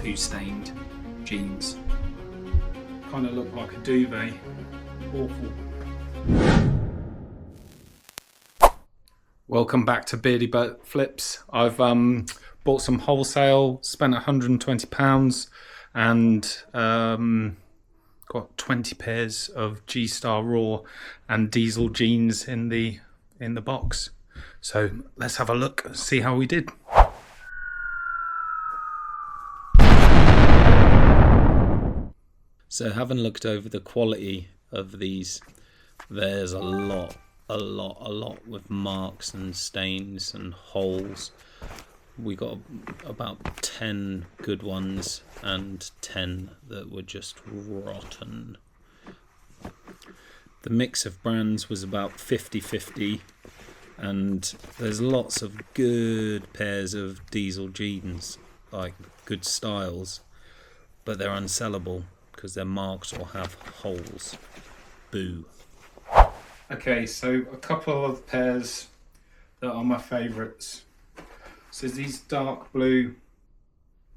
poo stained jeans. Kind of look like a duvet. Awful. Welcome back to Beardy Boat Flips. I've bought some wholesale, spent £120 and got 20 pairs of G-Star Raw and diesel jeans in the box. So let's have a look, see how we did. So having looked over the quality of these, there's a lot with marks and stains and holes. We got about 10 good ones and 10 that were just rotten. The mix of brands was about 50-50, and there's lots of good pairs of diesel jeans, like good styles, but they're unsellable because they're marked or have holes. Boo. Okay, so a couple of pairs that are my favourites. So these dark blue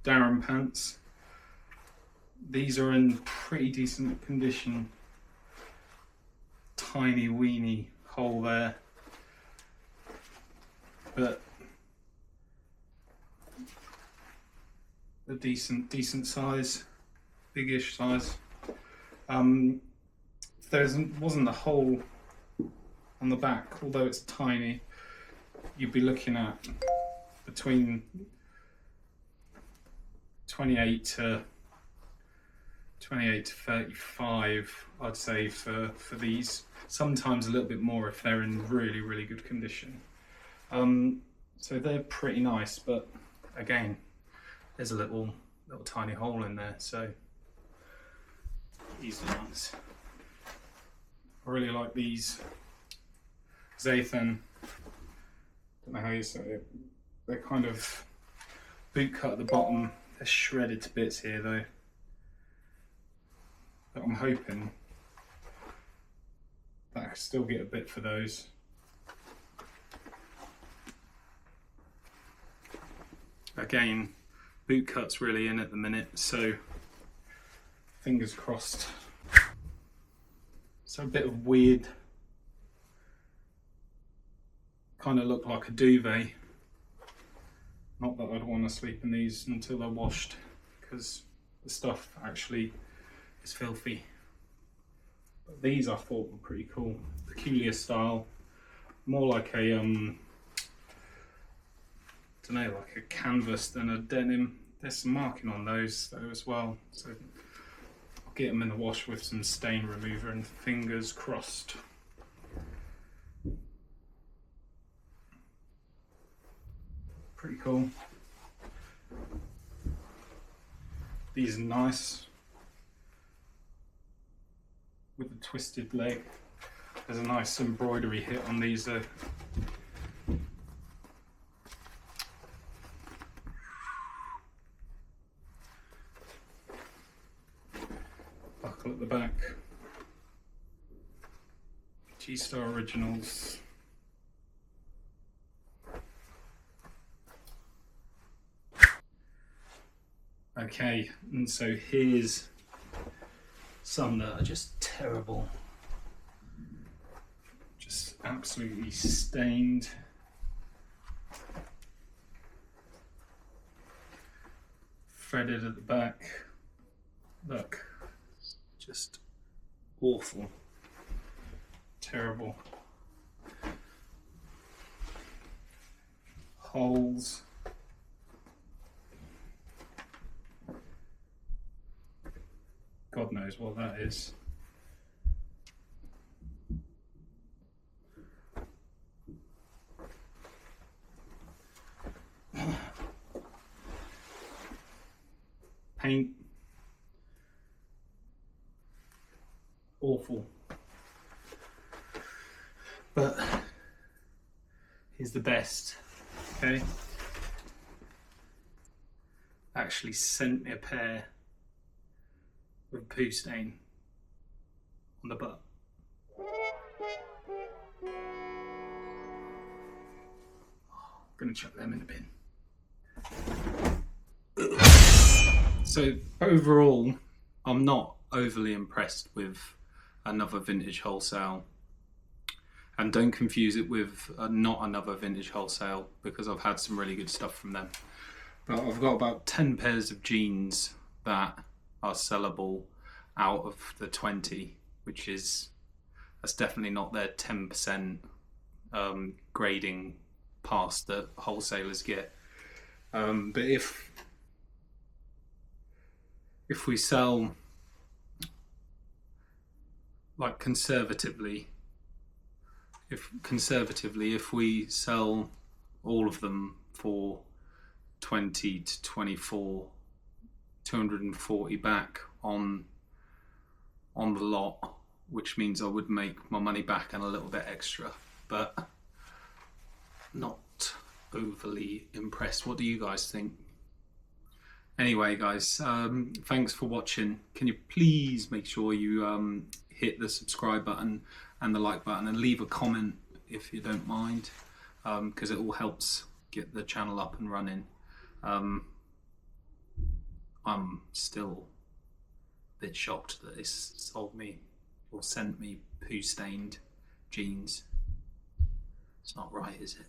Darren pants. These are in pretty decent condition. Tiny weeny hole there, but a decent size, biggish size. There wasn't a hole on the back, although it's tiny. You'd be looking at between 28 to 35, I'd say, for these. Sometimes a little bit more if they're in really good condition. So they're pretty nice, but again, there's a little tiny hole in there, so these are nice. I really like these. Zathan, don't know how you say it. They're kind of boot cut at the bottom. They're shredded to bits here though. But I'm hoping that I can still get a bit for those. Again, boot cut's really in at the minute, so fingers crossed. So a bit of weird, kind of look like a duvet. Not that I'd want to sleep in these until they're washed, because the stuff actually is filthy. But these I thought were pretty cool. Peculiar style, more like a don't know, like a canvas than a denim. There's some marking on those though as well, so I'll get them in the wash with some stain remover and fingers crossed. Pretty cool. These are nice with the twisted leg. There's a nice embroidery hit on these though. Buckle at the back. G-Star Originals. Okay, and so here's some that are just terrible. Just absolutely stained. Threaded at the back. Look, just awful. Terrible. Holes. God knows what that is. Paint. Awful. But here's the best, okay? Actually sent me a pair with poo stain on the butt. I'm gonna chuck them in the bin. So overall, I'm not overly impressed with another vintage wholesale. And don't confuse it with not another vintage wholesale, because I've had some really good stuff from them. But I've got about 10 pairs of jeans that are sellable out of the 20, which is, that's definitely not their 10% grading pass that wholesalers get. But if we sell, like, conservatively, if we sell all of them for 20 to 24, 240 back on the lot, which means I would make my money back and a little bit extra, but not overly impressed. What do you guys think? Anyway, guys, thanks for watching. Can you please make sure you hit the subscribe button and the like button, and leave a comment if you don't mind, because it all helps get the channel up and running. I'm still a bit shocked that this sold me or sent me poo-stained jeans. It's not right, is it?